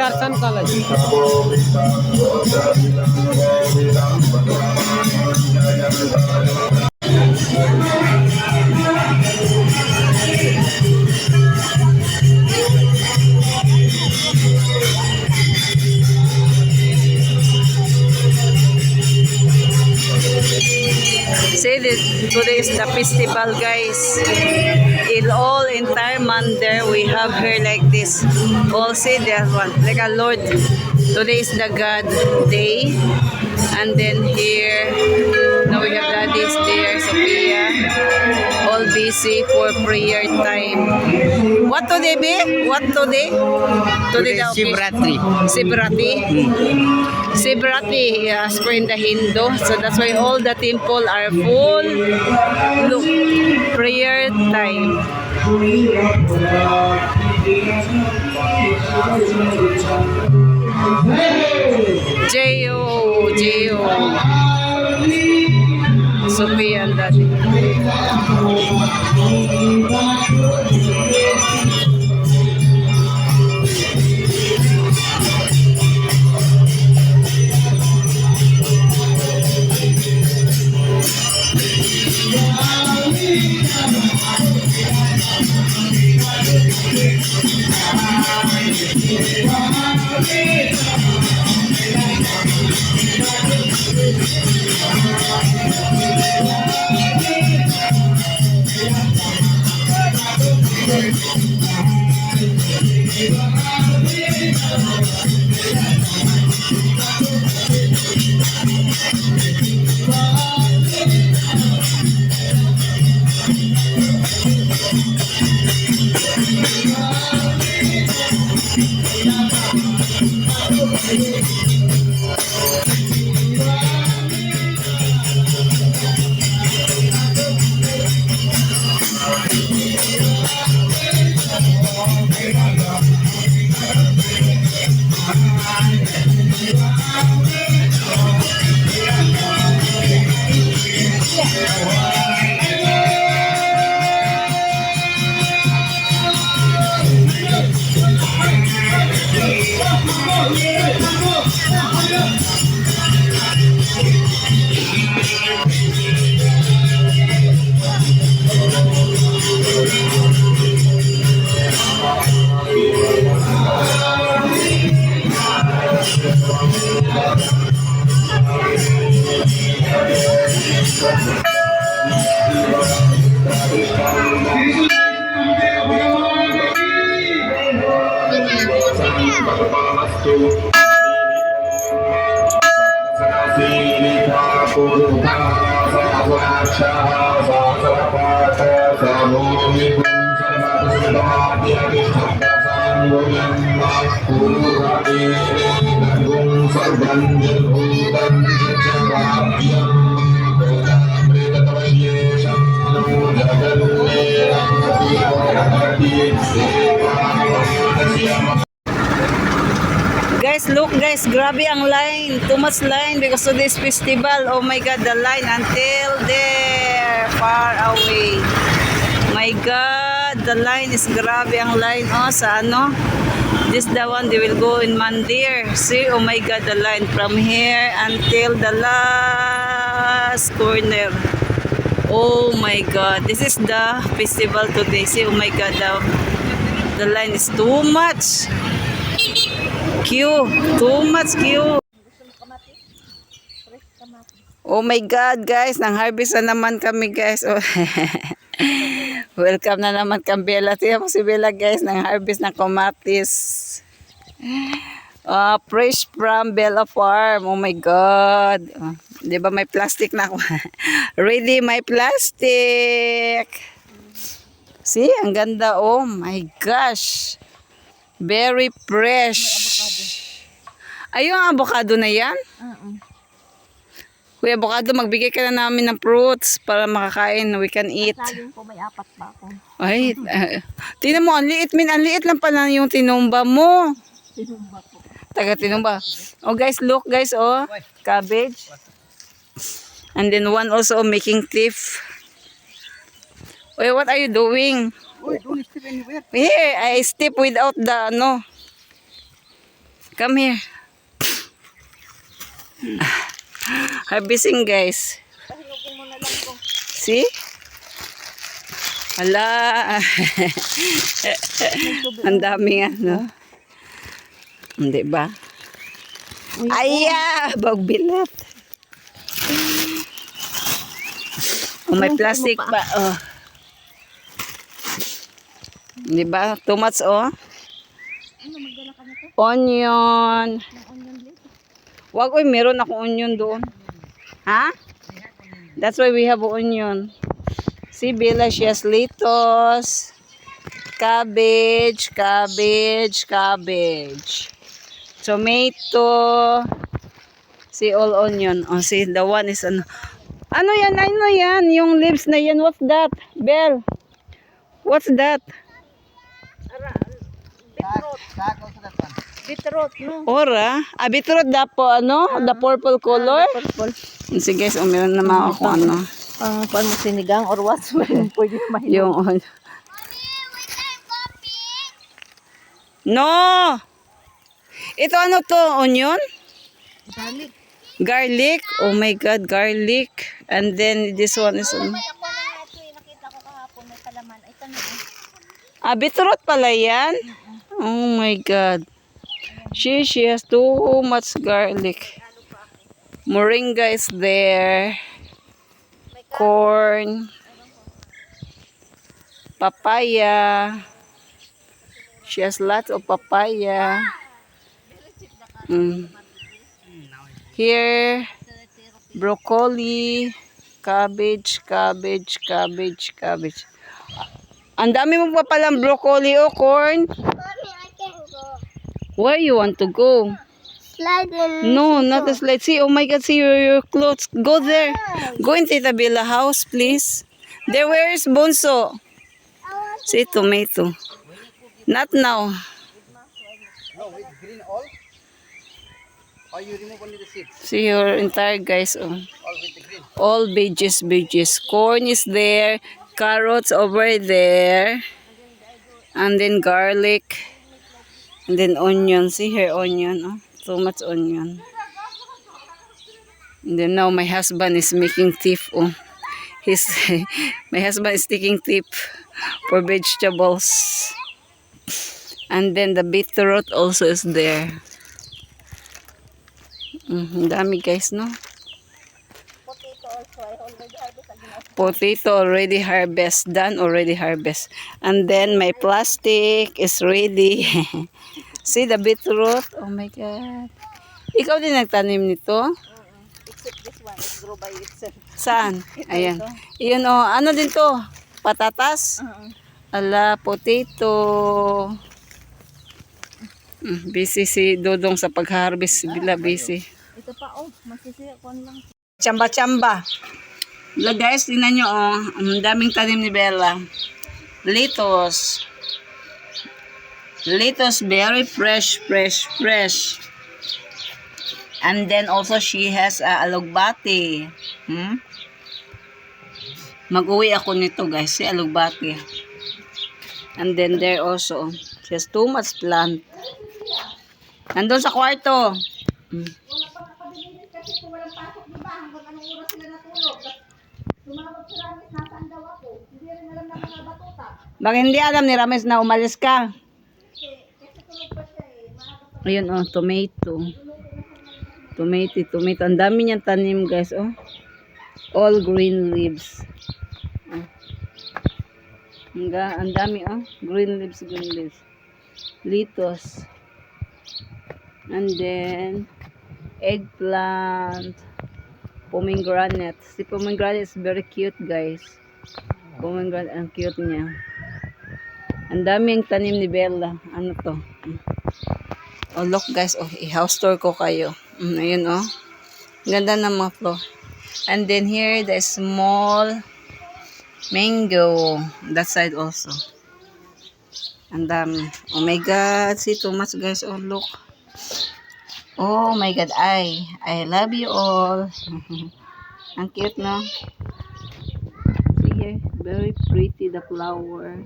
Darshan college Say that today is the festival, guys. In all entire month there we have here like this. All say that one like a Lord. Today is the God day, and then here now we have daddies there, Sophia, all busy for prayer time. What today be? What today? Today the Shivratri. Shivratri. Shivratri, as per in the Hindu, so that's why all the temple are full. Look, prayer time. J.O. Sophia and Daddy. Guys, look guys, grabe ang line. Too much line because of this festival. Oh my God, the line until there, far away. My God, the line is grabe ang line. Oh, sa ano? This the one they will go in Mandir. See, oh my God, the line from here until the last corner. Oh my God, this is the festival today. See, oh my God, the line is too much. Queue, too much queue. Oh my God, guys, nang harvest na naman kami, guys. Oh. Welcome na naman kang Bella. Tiyan mo si Bella, guys, nang harvest ng kamatis. Fresh from Bella Farm. Oh my God. Di ba may plastic na ako? Ready, may plastic. See, ang ganda. Oh my gosh. Very fresh. Ayun ang avocado na yan? Kuya avocado, magbigay ka na namin ng fruits para makakain. We can eat. Saging po, may 4 pa ako. Ay, tingnan mo, ang liit lang pala yung tinumba mo. Tinumba po. Taga tinumba. Oh guys, look guys, oh. Cabbage. And then one also making thief. Wait, what are you doing? Uy, don't step anywhere. Here, I step without the, no. Come here. Harvesting, guys. Pahinugin mo na lang po. See? Hala. Ang dami nga, no? Hindi ba? Aya! Bagbilat. Oh, may plastic pa. Oh. Di ba? Too much, oh. Ano, magdala ka na to? Onion. Ng onion leaf? Wag, oy, meron ako onion doon. Ha? That's why we have onion. See, Bella, she has lettuce, cabbage, tomato. See, all onion. Oh, see, the one is ano. Ano yan? Yung leaves na yan. What's that? Bell? What's that? Beetroot, no? Ora? Beetroot da po, ano? The purple color? Purple. Sige, so meron naman ako ano. Paano mo sinigang or what? Pwede mahinog. Yung No! Ito ano to? Onion? Garlic. Garlic? Oh my God, garlic. And then this one is ano? May ako lang ito eh. Nakita ko kahapon may palaman. Ito na. Beetroot pala yan? Oh my God. She has too much garlic. Moringa is there. Corn. Papaya. She has lots of papaya. Here, broccoli, cabbage. Ang dami mo pa palang broccoli o corn. Mommy, I can't go. Where you want to go? Slide in. No, not a slide. See, oh my God, see your clothes. Go there. Go in Tita Bella house, please. There, where is Bonso? See, tomato. Not now. See your entire guys. Oh. All veggies. Corn is there. Carrots over there. And then garlic. And then onion. See here, onion. Oh. So much onion. And then now my husband is making tip. Oh. My husband is taking tip for vegetables. And then the beetroot also is there. Dami guys, no? Potato already harvest. Done already harvest. And then my plastic is ready. See the beetroot? Oh my God. Ikaw din nagtanim nito? Except this one, it grow by itself. Saan? Ayan. Iyon oh. Ano din to? Patatas? Ala, potato. Busy si Dodong sa pag-harvest. Bila busy. Ito pa, oh, masisira ko lang. Chamba. Look guys, tingnan nyo oh. Ang daming tanim ni Bella. Lettuce. Lettuce, very fresh. And then also she has alugbati. Mag-uwi ako nito guys, si alugbati. And then there also, she has too much plant. Nandun sa kwarto. Bakit hindi alam ni Rames na umalis ka? Ayun oh, tomato. Ang dami niyang tanim guys oh. All green leaves. Oh. Ang dami oh. Green leaves. Lettuce. And then eggplant. Pomegranate. Si pomegranate is very cute guys. Pomegranate, ang cute niya. Ang daming tanim ni Bella. Ano to? Oh look guys, oh, i-house tour ko kayo. Ayun oh. Ganda ng mga flow. And then here the small mango. That side also. Ang dami. Oh my God, see too much guys. Oh look. Oh my God, I love you all. Ang cute no? See here, very pretty the flower.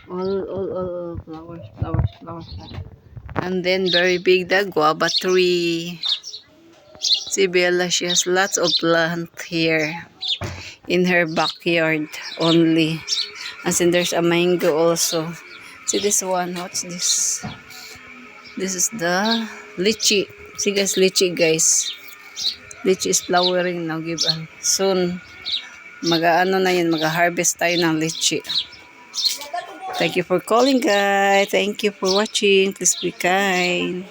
All flowers. And then very big the guava tree. See Bella, she has lots of plant here in her backyard only. As in there's a mango also. See this one, what's this? This is the lychee. See guys, lychee guys. Lychee is flowering now. Soon, mag-harvest tayo ng lychee. Thank you for calling guys. Thank you for watching. Please be kind.